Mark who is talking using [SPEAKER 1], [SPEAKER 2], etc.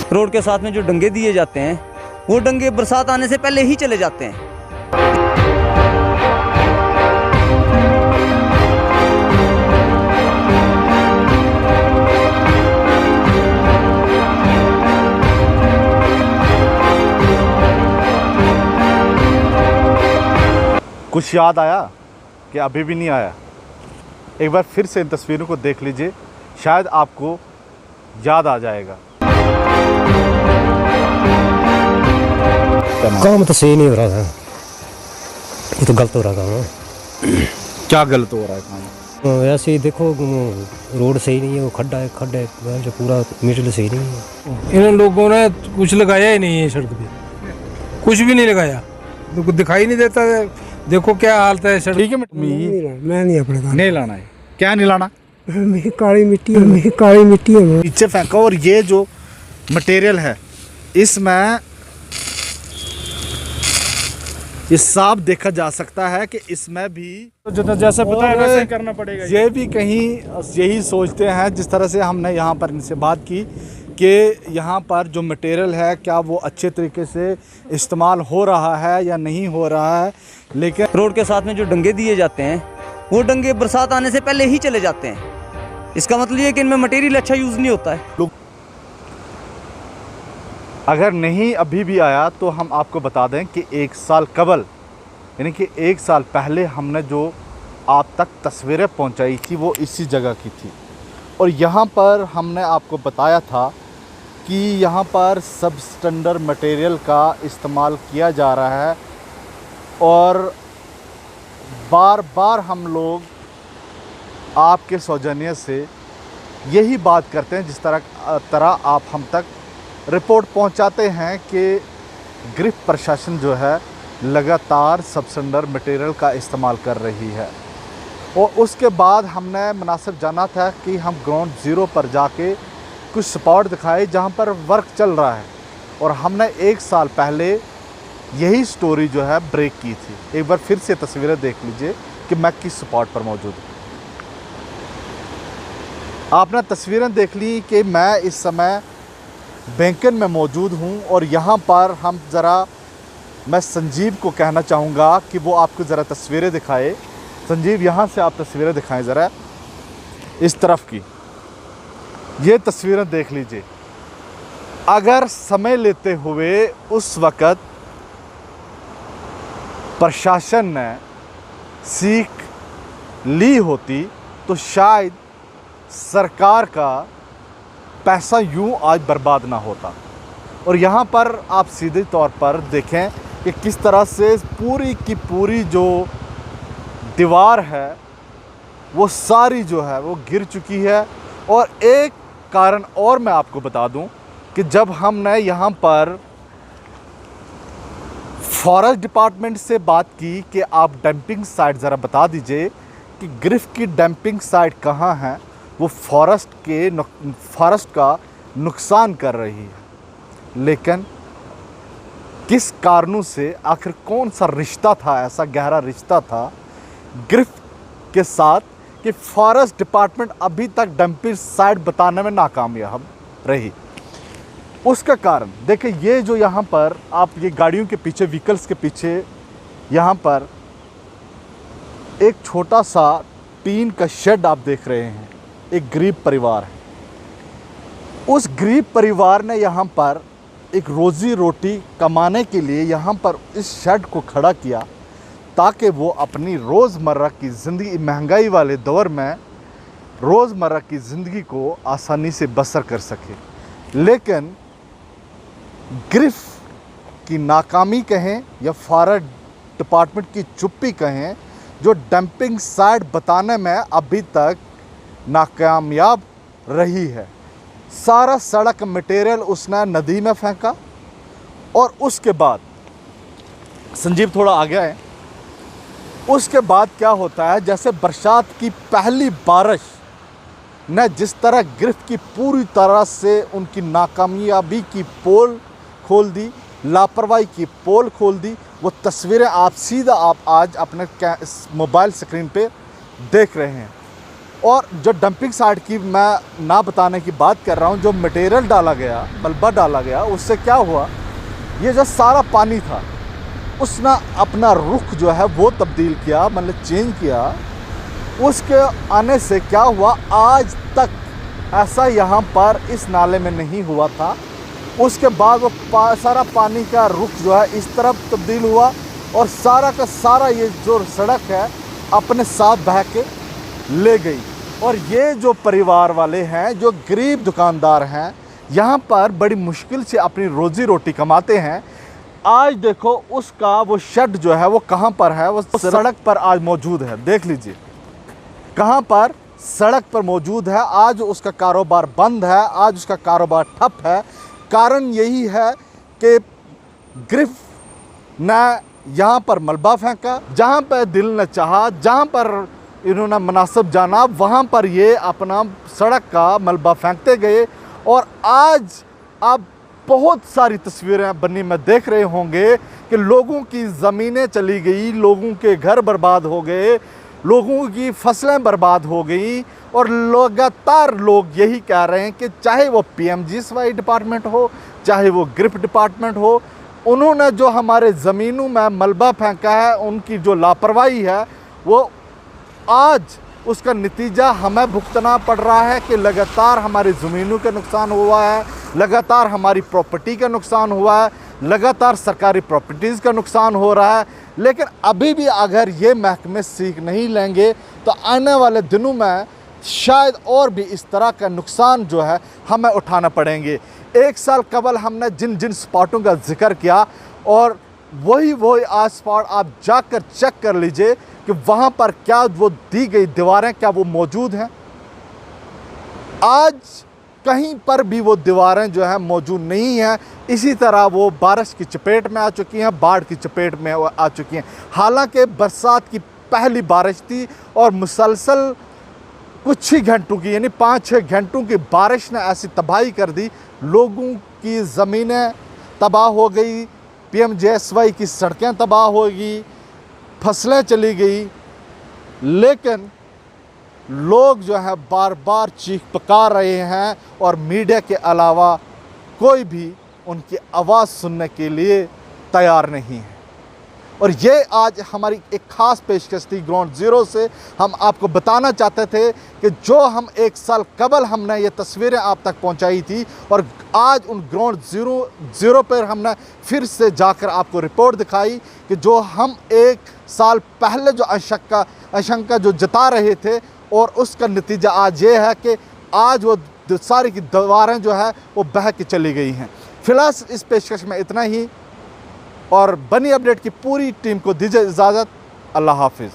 [SPEAKER 1] Road के साथ में जो डंगे दिए जाते हैं वो डंगे बरसात आने से पहले ही चले जाते हैं।
[SPEAKER 2] कुछ याद आया कि अभी भी नहीं आया? एक बार फिर से इन तस्वीरों को देख लीजिए, शायद आपको याद आ जाएगा।
[SPEAKER 3] काम तो सही नहीं हो रहा था, ये तो गलत हो रहा था।
[SPEAKER 2] क्या गलत हो रहा है काम?
[SPEAKER 3] ऐसे ही देखो, रोड सही नहीं है, वो खड्डा है जो पूरा मटेरियल सही नहीं है।
[SPEAKER 4] इन लोगों ने कुछ लगाया ही नहीं है सड़क पे, कुछ भी नहीं लगाया, तो कुछ दिखाई नहीं देता है। देखो क्या हालत है सड़क।
[SPEAKER 2] ठीक है,
[SPEAKER 5] मैं नहीं अपने काम
[SPEAKER 2] नहीं लाना है। क्या नहीं लाना?
[SPEAKER 5] काली मिट्टी है
[SPEAKER 2] पीछे फेंको। और ये जो मटेरियल है इसमें ये साफ देखा जा सकता है कि इसमें भी जैसे पता है वैसे करना पड़ेगा। ये भी कहीं यही सोचते हैं, जिस तरह से हमने यहाँ पर इनसे बात की कि यहाँ पर जो मटेरियल है क्या वो अच्छे तरीके से इस्तेमाल हो रहा है या नहीं हो रहा है। लेकिन
[SPEAKER 1] रोड के साथ में जो डंगे दिए जाते हैं वो डंगे बरसात आने से पहले ही चले जाते हैं। इसका मतलब ये कि इनमें मटेरियल अच्छा यूज़ नहीं होता है।
[SPEAKER 2] अगर नहीं अभी भी आया तो हम आपको बता दें कि 1 साल कबल, यानी कि 1 साल पहले हमने जो आप तक तस्वीरें पहुंचाई थी वो इसी जगह की थी। और यहाँ पर हमने आपको बताया था कि यहाँ पर सबस्टैंडर्ड मटेरियल का इस्तेमाल किया जा रहा है। और बार बार हम लोग आपके सौजन्य से यही बात करते हैं, जिस तरह आप हम तक रिपोर्ट पहुंचाते हैं कि गिरफ्त प्रशासन जो है लगातार सबस्टैंडर्ड मटेरियल का इस्तेमाल कर रही है। और उसके बाद हमने मुनासिब जाना था कि हम ग्राउंड ज़ीरो पर जाके कुछ स्पॉट दिखाए जहां पर वर्क चल रहा है। और हमने 1 साल पहले यही स्टोरी जो है ब्रेक की थी। एक बार फिर से तस्वीरें देख लीजिए कि मैं किस स्पॉट पर मौजूद हूँ। आपने तस्वीरें देख ली कि मैं इस समय बैंकन में मौजूद हूँ। और यहाँ पर मैं संजीव को कहना चाहूँगा कि वो आपको ज़रा तस्वीरें दिखाए। संजीव, यहाँ से आप तस्वीरें दिखाएं ज़रा, इस तरफ की ये तस्वीरें देख लीजिए। अगर समय लेते हुए उस वक़्त प्रशासन ने सीख ली होती तो शायद सरकार का पैसा यूं आज बर्बाद ना होता। और यहाँ पर आप सीधे तौर पर देखें कि किस तरह से पूरी की पूरी जो दीवार है वो सारी जो है वो गिर चुकी है। और एक कारण और मैं आपको बता दूं कि जब हमने यहाँ पर फॉरेस्ट डिपार्टमेंट से बात की कि आप डंपिंग साइट ज़रा बता दीजिए कि गिरफ्त की डंपिंग साइट कहाँ है, वो फॉरेस्ट का नुकसान कर रही है। लेकिन किस कारणों से, आखिर कौन सा रिश्ता था, ऐसा गहरा रिश्ता था गिरफ्त के साथ कि फॉरेस्ट डिपार्टमेंट अभी तक डंपिंग साइट बताने में नाकामयाब रही। उसका कारण देखिए, ये जो यहाँ पर आप ये गाड़ियों के पीछे, व्हीकल्स के पीछे यहाँ पर एक छोटा सा टीन का शेड आप देख रहे हैं। एक गरीब परिवार है। उस गरीब परिवार ने यहाँ पर एक रोज़ी रोटी कमाने के लिए यहाँ पर इस शेड को खड़ा किया ताकि वो अपनी रोज़मर्रा की ज़िंदगी, महंगाई वाले दौर में रोज़मर्रा की ज़िंदगी को आसानी से बसर कर सके। लेकिन गिरफ्त की नाकामी कहें या फॉरेस्ट डिपार्टमेंट की चुप्पी कहें, जो डंपिंग साइट बताने में अभी तक नाकामयाब रही है। सारा सड़क मटेरियल उसने नदी में फेंका। और उसके बाद संजीव थोड़ा आगे आए, उसके बाद क्या होता है, जैसे बरसात की पहली बारिश ने जिस तरह गिरफ्त की पूरी तरह से उनकी नाकामयाबी की पोल खोल दी, लापरवाही की पोल खोल दी, वो तस्वीरें आप आज अपने मोबाइल स्क्रीन पे देख रहे हैं। और जो डंपिंग साइट की मैं ना बताने की बात कर रहा हूँ, जो मटेरियल डाला गया, मलबा डाला गया, उससे क्या हुआ, ये जो सारा पानी था उसने अपना रुख जो है वो तब्दील किया, मतलब चेंज किया। उसके आने से क्या हुआ, आज तक ऐसा यहाँ पर इस नाले में नहीं हुआ था। उसके बाद वो सारा पानी का रुख जो है इस तरफ तब्दील हुआ और सारा का सारा ये जो सड़क है अपने साथ बह के ले गई। और ये जो परिवार वाले हैं, जो गरीब दुकानदार हैं, यहाँ पर बड़ी मुश्किल से अपनी रोज़ी रोटी कमाते हैं। आज देखो उसका वो शेड जो है वो कहाँ पर है, वो सड़क पर आज मौजूद है। देख लीजिए कहाँ पर, सड़क पर मौजूद है। आज उसका कारोबार बंद है, आज उसका कारोबार ठप है। कारण यही है कि गिरफ्त ने यहाँ पर मलबा फेंका, जहाँ पर दिल न चाहा, जहाँ पर इन्होंने मुनासिब जाना, वहाँ पर ये अपना सड़क का मलबा फेंकते गए। और आज आप बहुत सारी तस्वीरें बनी में देख रहे होंगे कि लोगों की ज़मीनें चली गई, लोगों के घर बर्बाद हो गए, लोगों की फसलें बर्बाद हो गई। और लगातार लोग यही कह रहे हैं कि चाहे वो PMGSY डिपार्टमेंट हो, चाहे वो गिरफ्त डिपार्टमेंट हो, उन्होंने जो हमारे ज़मीनों में मलबा फेंका है, उनकी जो लापरवाही है वो आज उसका नतीजा हमें भुगतना पड़ रहा है कि लगातार हमारी ज़मीनों का नुकसान हुआ है, लगातार हमारी प्रॉपर्टी का नुकसान हुआ है, लगातार सरकारी प्रॉपर्टीज़ का नुकसान हो रहा है। लेकिन अभी भी अगर ये महकमे सीख नहीं लेंगे तो आने वाले दिनों में शायद और भी इस तरह का नुकसान जो है हमें उठाना पड़ेंगे। एक साल कबल हमने जिन जिन स्पॉटों का जिक्र किया, और वही आज स्पॉट आप जाकर चेक कर लीजिए कि वहाँ पर क्या वो दी गई दीवारें क्या वो मौजूद हैं। आज कहीं पर भी वो दीवारें जो है मौजूद नहीं हैं। इसी तरह वो बारिश की चपेट में आ चुकी हैं, बाढ़ की चपेट में आ चुकी हैं। हालांकि बरसात की पहली बारिश थी और मुसलसल कुछ ही घंटों की, यानी 5-6 घंटों की बारिश ने ऐसी तबाही कर दी, लोगों की ज़मीनें तबाह हो गई, PMGSY की सड़कें तबाह हो गई, फसलें चली गई। लेकिन लोग जो है बार बार चीख पुकार रहे हैं और मीडिया के अलावा कोई भी उनकी आवाज़ सुनने के लिए तैयार नहीं है। और ये आज हमारी एक ख़ास पेशकश थी ग्राउंड ज़ीरो से। हम आपको बताना चाहते थे कि जो हम एक साल कबल हमने ये तस्वीरें आप तक पहुंचाई थी, और आज उन ग्राउंड ज़ीरो पर हमने फिर से जाकर आपको रिपोर्ट दिखाई कि जो हम एक साल पहले जो आशंका जो जता रहे थे, और उसका नतीजा आज ये है कि आज वो सारी की दीवारें जो है वो बह के चली गई हैं। फ़िलहाल इस पेशकश में इतना ही, और बनी अपडेट की पूरी टीम को दीजिए इजाज़त। अल्लाह हाफिज़।